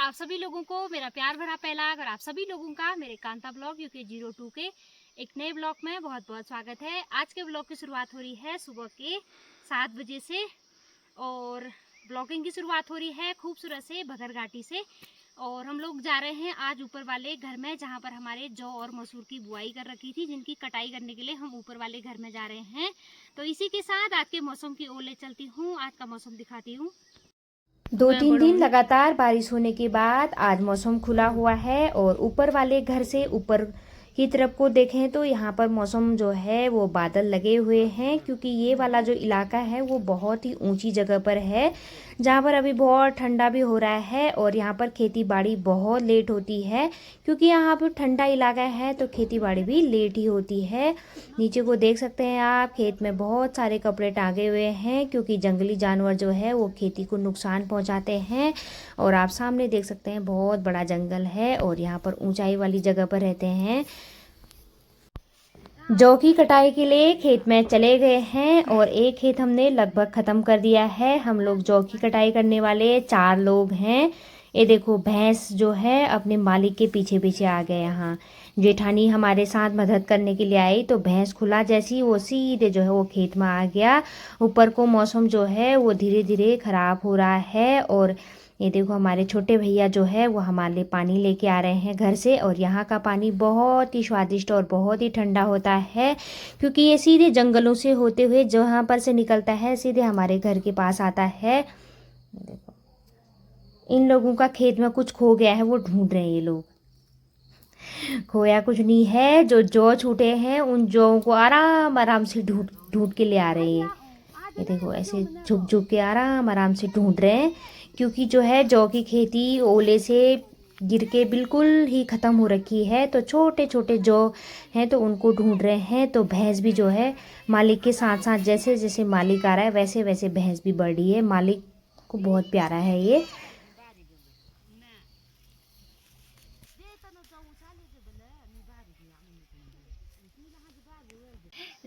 आप सभी लोगों को मेरा प्यार भरा पहलाग और आप सभी लोगों का मेरे कांता ब्लॉग यूके 02 के एक नए ब्लॉग में बहुत बहुत स्वागत है। आज के ब्लॉग की शुरुआत हो रही है सुबह के 7 बजे से और ब्लॉगिंग की शुरुआत हो रही है खूबसूरत से बघर घाटी से। और हम लोग जा रहे हैं आज ऊपर वाले घर में जहाँ पर हमारे जौ और मसूर की बुआई कर रखी थी, जिनकी कटाई करने के लिए हम ऊपर वाले घर में जा रहे हैं। तो इसी के साथ आज के मौसम की ओर ले चलती हूँ, आज का मौसम दिखाती हूँ। 2-3 दिन लगातार बारिश होने के बाद आज मौसम खुला हुआ है और ऊपर वाले घर से ऊपर की तरफ को देखें तो यहाँ पर मौसम जो है वो बादल लगे हुए हैं, क्योंकि ये वाला जो इलाका है वो बहुत ही ऊंची जगह पर है जहाँ पर अभी बहुत ठंडा भी हो रहा है। और यहाँ पर खेती बाड़ी बहुत लेट होती है, क्योंकि यहाँ पर ठंडा इलाका है तो खेती बाड़ी भी लेट ही होती है। नीचे को देख सकते हैं आप, खेत में बहुत सारे कपड़े टांगे हुए हैं, क्योंकि जंगली जानवर जो है वो खेती को नुकसान पहुंचाते हैं। और आप सामने देख सकते हैं बहुत बड़ा जंगल है और यहाँ पर ऊंचाई वाली जगह पर रहते हैं। जौ की कटाई के लिए खेत में चले गए हैं और एक खेत हमने लगभग ख़त्म कर दिया है। हम लोग जौ की कटाई करने वाले 4 लोग हैं। ये देखो भैंस जो है अपने मालिक के पीछे पीछे आ गए। यहाँ जेठानी हमारे साथ मदद करने के लिए आई तो भैंस खुला जैसी वो सीधे जो है वो खेत में आ गया। ऊपर को मौसम जो है वो धीरे धीरे ख़राब हो रहा है और ये देखो हमारे छोटे भैया जो है वो हमारे लिए पानी लेके आ रहे हैं घर से। और यहाँ का पानी बहुत ही स्वादिष्ट और बहुत ही ठंडा होता है, क्योंकि ये सीधे जंगलों से होते हुए जहाँ पर से निकलता है सीधे हमारे घर के पास आता है। देखो इन लोगों का खेत में कुछ खो गया है, वो ढूंढ रहे हैं ये लोग। खोया कुछ नहीं है, जो जौ छूटे हैं उन जौ को आराम आराम से ढूंढ ढूंढ के ले आ रहे हैं। ये देखो ऐसे झुक झुक के आराम आराम से ढूंढ रहे हैं, क्योंकि जो है जौ की खेती ओले से गिर के बिल्कुल ही ख़त्म हो रखी है। तो छोटे छोटे जौ हैं तो उनको ढूंढ रहे हैं। तो भैंस भी जो है मालिक के साथ साथ जैसे जैसे मालिक आ रहा है वैसे वैसे भैंस भी बढ़ रही है। मालिक को बहुत प्यारा है ये।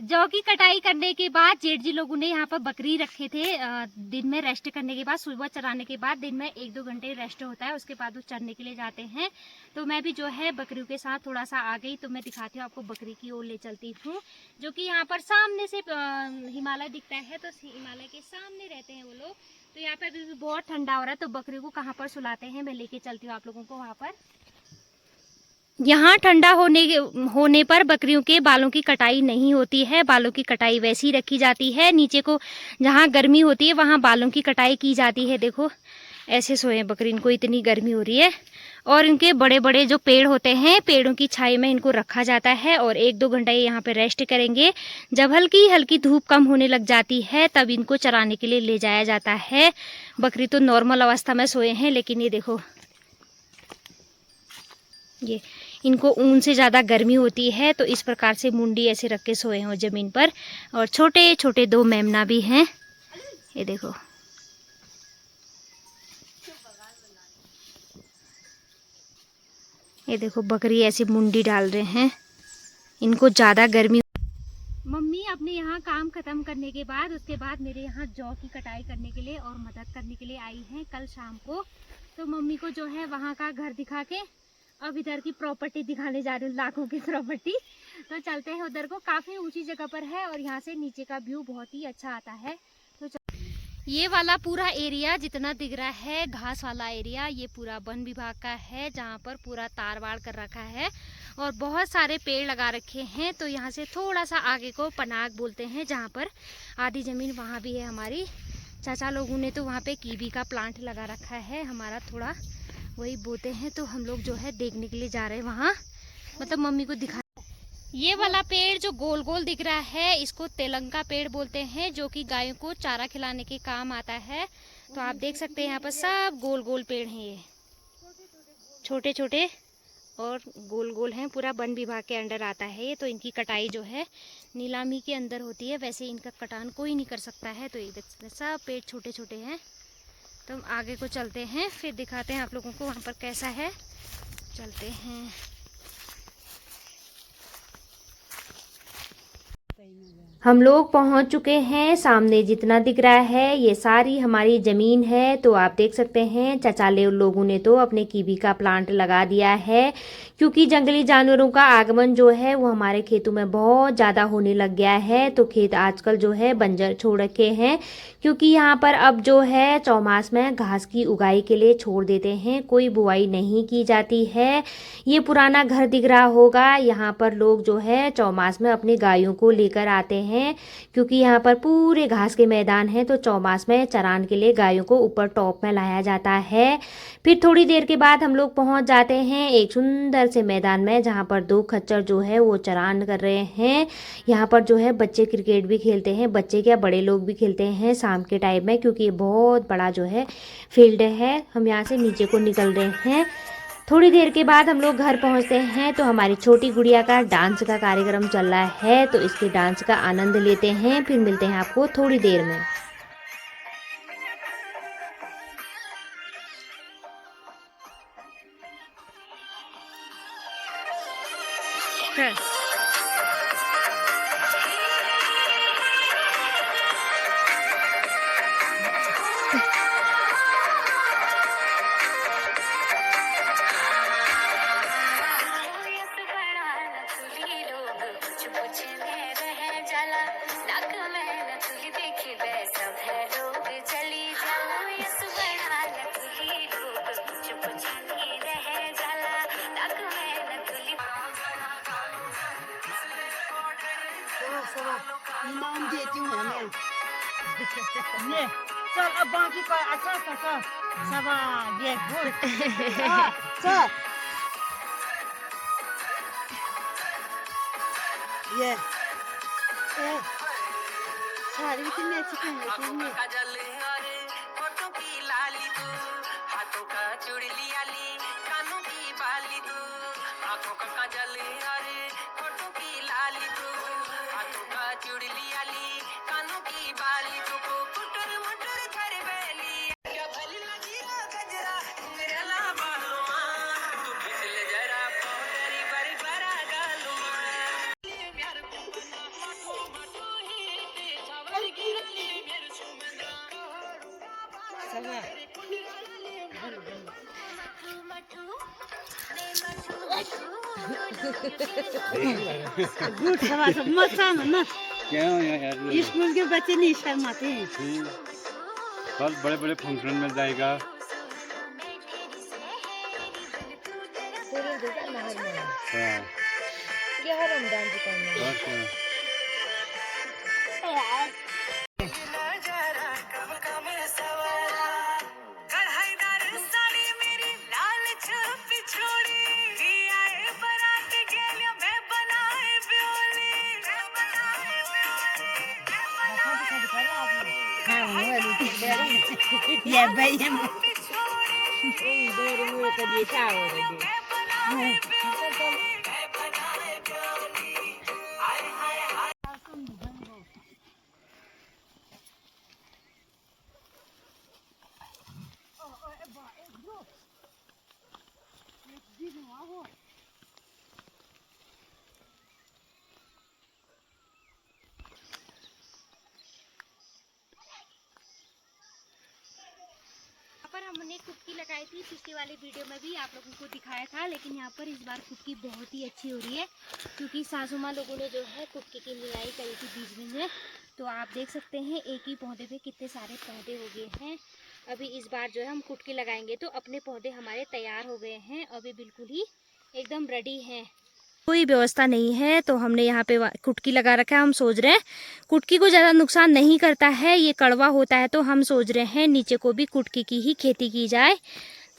जौ की कटाई करने के बाद जेठ जी लोगों ने यहाँ पर बकरी रखे थे। दिन में रेस्ट करने के बाद, सुबह चराने के बाद दिन में 1-2 घंटे रेस्ट होता है, उसके बाद वो चरने के लिए जाते हैं। तो मैं भी जो है बकरियों के साथ थोड़ा सा आ गई। तो मैं दिखाती हूँ आपको, बकरी की ओर ले चलती हूँ, जो कि यहाँ पर सामने से हिमालय दिखता है। तो हिमालय के सामने रहते हैं वो लोग। तो यहाँ पर अभी भी बहुत ठंडा हो रहा है, तो बकरियों को कहाँ पर सुलाते हैं मैं लेके चलती हूँ आप लोगों को वहाँ पर। यहाँ ठंडा होने पर बकरियों के बालों की कटाई नहीं होती है, बालों की कटाई वैसी ही रखी जाती है। नीचे को जहाँ गर्मी होती है वहाँ बालों की कटाई की जाती है। देखो ऐसे सोए बकरी, इनको इतनी गर्मी हो रही है। और इनके बड़े बड़े जो पेड़ होते हैं, पेड़ों की छाई में इनको रखा जाता है और 1-2 घंटा ये यहाँ पे रेस्ट करेंगे। जब हल्की हल्की धूप कम होने लग जाती है तब इनको चराने के लिए ले जाया जाता है। बकरी तो नॉर्मल अवस्था में सोए हैं, लेकिन ये देखो ये इनको ऊन से ज़्यादा गर्मी होती है, तो इस प्रकार से मुंडी ऐसे रख के सोए हो ज़मीन पर। और छोटे छोटे 2 मेमना भी हैं, ये देखो। ये देखो बकरी ऐसी मुंडी डाल रहे हैं, इनको ज़्यादा गर्मी। मम्मी अपने यहाँ काम ख़त्म करने के बाद उसके बाद मेरे यहाँ जौ की कटाई करने के लिए और मदद करने के लिए आई हैं कल शाम को। तो मम्मी को जो है वहाँ का घर दिखा के अब इधर की प्रॉपर्टी दिखाने जा रही हूँ, लाखों की प्रॉपर्टी। तो चलते हैं उधर को, काफ़ी ऊंची जगह पर है और यहाँ से नीचे का व्यू बहुत ही अच्छा आता है। तो ये वाला पूरा एरिया जितना दिख रहा है घास वाला एरिया, ये पूरा वन विभाग का है, जहाँ पर पूरा तार वाड़ कर रखा है और बहुत सारे पेड़ लगा रखे हैं। तो यहाँ से थोड़ा सा आगे को पनाग बोलते हैं, जहाँ पर आधी ज़मीन वहाँ भी है हमारी। चाचा लोगों ने तो वहाँ पे कीवी का प्लांट लगा रखा है, हमारा थोड़ा वही बोते हैं। तो हम लोग जो है देखने के लिए जा रहे हैं वहाँ, मतलब मम्मी को दिखा। ये वाला पेड़ जो गोल गोल दिख रहा है इसको तेलंगा पेड़ बोलते हैं, जो कि गायों को चारा खिलाने के काम आता है। तो आप देख सकते हैं यहाँ पर सब गोल गोल पेड़ हैं, ये छोटे छोटे और गोल गोल हैं। पूरा वन विभाग के अंडर आता है ये। तो इनकी कटाई जो है नीलामी के अंदर होती है, वैसे इनका कटान कोई नहीं कर सकता है। तो ये देख सकते हैं सब पेड़ छोटे छोटे हैं। तो हम आगे को चलते हैं, फिर दिखाते हैं आप लोगों को वहाँ पर कैसा है। चलते हैं। हम लोग पहुंच चुके हैं। सामने जितना दिख रहा है ये सारी हमारी ज़मीन है। तो आप देख सकते हैं चाचा लोगों ने तो अपने कीवी का प्लांट लगा दिया है, क्योंकि जंगली जानवरों का आगमन जो है वो हमारे खेतों में बहुत ज़्यादा होने लग गया है। तो खेत आजकल जो है बंजर छोड़ रखे हैं, क्योंकि यहाँ पर अब जो है चौमास में घास की उगाई के लिए छोड़ देते हैं, कोई बुआई नहीं की जाती है। ये पुराना घर दिख रहा होगा, यहाँ पर लोग जो है चौमास में अपनी गायों को लेकर आते हैं, क्योंकि यहाँ पर पूरे घास के मैदान हैं। तो चौमास में चरान के लिए गायों को ऊपर टॉप में लाया जाता है। फिर थोड़ी देर के बाद हम लोग पहुँच जाते हैं एक सुंदर से मैदान में, जहाँ पर 2 खच्चर जो है वो चरान कर रहे हैं। यहाँ पर जो है बच्चे क्रिकेट भी खेलते हैं, बच्चे क्या बड़े लोग भी खेलते हैं शाम के टाइम में, क्योंकि ये बहुत बड़ा जो है फील्ड है। हम यहाँ से नीचे को निकल रहे हैं। थोड़ी देर के बाद हम लोग घर पहुंचते हैं तो हमारी छोटी गुड़िया का डांस का कार्यक्रम चल रहा है, तो इसके डांस का आनंद लेते हैं। फिर मिलते हैं आपको थोड़ी देर में। इनाम देती हूँ मैं। ये चल अब बाकी का अच्छा सा सबा ये गुड चल ये सारी कितनी अच्छी पहन हाथों का चूड़ी आली कानों की बाली तू आंखों का काजल अरे होठों की लाली तू हाथों का चूड़ी आली कानों की बाली तू को कुटर मुटर घर बेली क्या भली लगी गजरा मेरे ला बालुआ तू फिसल जरा पोटरी बरी बरा गालुआ प्यार को बना मठो मठो ही ते छावर गिरली मेरे सुमंदा सगा गुड समाज मत ना क्या हो यार स्कूल के बच्चे नहीं शर्माते हैं। बस बड़े बड़े फंक्शन में जाएगा। ये भाई हम पर हमने कुटकी लगाई थी, पिछली वाली वीडियो में भी आप लोगों को दिखाया था, लेकिन यहाँ पर इस बार कुटकी बहुत ही अच्छी हो रही है, क्योंकि सासू माँ लोगों ने जो है कुटकी की निराई करी थी बीज में। तो आप देख सकते हैं एक ही पौधे पे कितने सारे पौधे हो गए हैं। अभी इस बार जो है हम कुटकी लगाएंगे तो अपने पौधे हमारे तैयार हो गए हैं, अभी बिल्कुल ही एकदम रेडी हैं। कोई व्यवस्था नहीं है तो हमने यहाँ पे कुटकी लगा रखा है। हम सोच रहे हैं कुटकी को ज़्यादा नुकसान नहीं करता है, ये कड़वा होता है, तो हम सोच रहे हैं नीचे को भी कुटकी की ही खेती की जाए।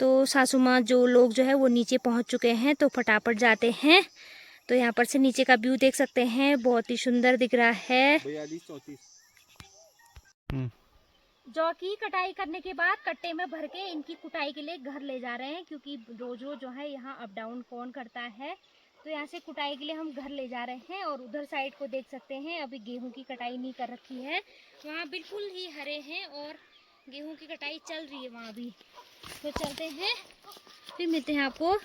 तो सासू माँ जो लोग जो है वो नीचे पहुँच चुके हैं, तो फटाफट जाते हैं। तो यहाँ पर से नीचे का व्यू देख सकते हैं, बहुत ही सुंदर दिख रहा है। 42-34 जौ की कटाई करने के बाद कट्टे में भर के इनकी कुटाई के लिए घर ले जा रहे हैं, क्योंकि रोज रोज जो है यहाँ अप डाउन कौन करता है। तो यहाँ से कुटाई के लिए हम घर ले जा रहे हैं। और उधर साइड को देख सकते हैं अभी गेहूं की कटाई नहीं कर रखी है, वहाँ बिल्कुल ही हरे हैं और गेहूं की कटाई चल रही है वहाँ भी। तो चलते हैं, फिर मिलते हैं आपको।